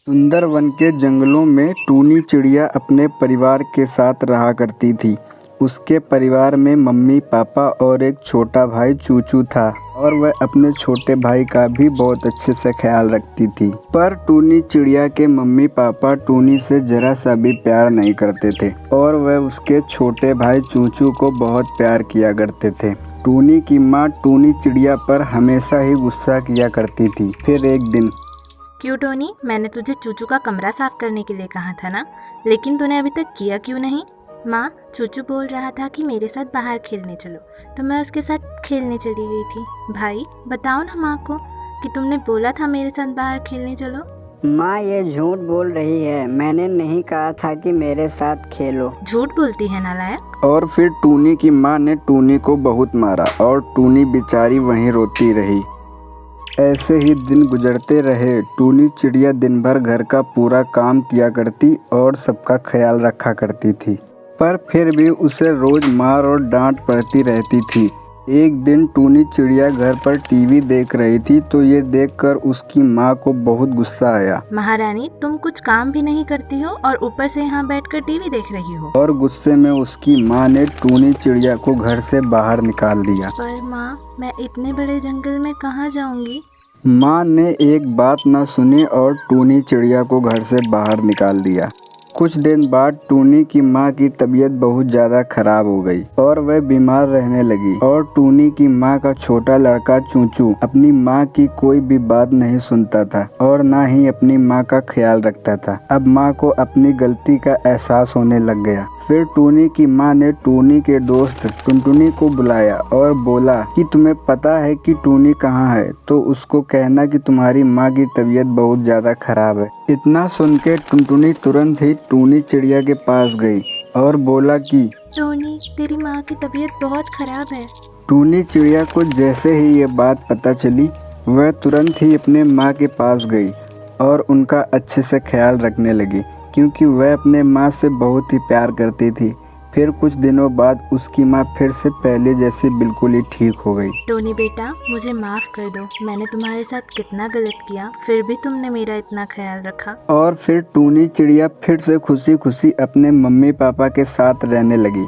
सुंदरवन के जंगलों में टूनी चिड़िया अपने परिवार के साथ रहा करती थी। उसके परिवार में मम्मी पापा और एक छोटा भाई चूचू था और वह अपने छोटे भाई का भी बहुत अच्छे से ख्याल रखती थी। पर टूनी चिड़िया के मम्मी पापा टूनी से जरा सा भी प्यार नहीं करते थे और वह उसके छोटे भाई चूचू को बहुत प्यार किया करते थे। टूनी की माँ टूनी चिड़िया पर हमेशा ही गुस्सा किया करती थी। फिर एक दिन, क्यों टोनी, मैंने तुझे चूचू का कमरा साफ करने के लिए कहा था ना, लेकिन तूने अभी तक किया क्यों नहीं? माँ, चूचू बोल रहा था कि मेरे साथ बाहर खेलने चलो, तो मैं उसके साथ खेलने चली गई थी। भाई, बताओ ना माँ को कि तुमने बोला था मेरे साथ बाहर खेलने चलो। माँ, ये झूठ बोल रही है। मैंने नहीं कहा था कि मेरे साथ खेलो। झूठ बोलती है नालायक। और फिर टूनी की माँ ने टूनी को बहुत मारा और टूनी बेचारी वहीं रोती रही। ऐसे ही दिन गुजरते रहे। टूनी चिड़िया दिन भर घर का पूरा काम किया करती और सबका ख्याल रखा करती थी, पर फिर भी उसे रोज मार और डांट पड़ती रहती थी। एक दिन टूनी चिड़िया घर पर टीवी देख रही थी तो ये देखकर उसकी माँ को बहुत गुस्सा आया। महारानी, तुम कुछ काम भी नहीं करती हो और ऊपर से यहाँ बैठकर टीवी देख रही हो। और गुस्से में उसकी माँ ने टूनी चिड़िया को घर से बाहर निकाल दिया। पर माँ, मैं इतने बड़े जंगल में कहाँ जाऊँगी? माँ ने एक बात न सुनी और टूनी चिड़िया को घर से बाहर निकाल दिया। कुछ दिन बाद टूनी की माँ की तबीयत बहुत ज़्यादा खराब हो गई और वह बीमार रहने लगी। और टूनी की माँ का छोटा लड़का चूचू अपनी माँ की कोई भी बात नहीं सुनता था और ना ही अपनी माँ का ख्याल रखता था। अब माँ को अपनी गलती का एहसास होने लग गया। फिर टूनी की माँ ने टूनी के दोस्त टुनटुनी को बुलाया और बोला कि तुम्हें पता है कि टूनी कहाँ है, तो उसको कहना कि तुम्हारी माँ की तबीयत बहुत ज़्यादा खराब है। इतना सुन के टुनटुनी तुरंत ही टूनी चिड़िया के पास गई और बोला कि टोनी, तेरी माँ की तबीयत बहुत खराब है। टूनी चिड़िया को जैसे ही ये बात पता चली, वह तुरंत ही अपने माँ के पास गई और उनका अच्छे से ख्याल रखने लगी, क्योंकि वह अपने माँ से बहुत ही प्यार करती थी। फिर कुछ दिनों बाद उसकी माँ फिर से पहले जैसे बिल्कुल ही ठीक हो गई। टोनी बेटा, मुझे माफ़ कर दो। मैंने तुम्हारे साथ कितना गलत किया, फिर भी तुमने मेरा इतना ख्याल रखा। और फिर टूनी चिड़िया फिर से खुशी खुशी अपने मम्मी पापा के साथ रहने लगी।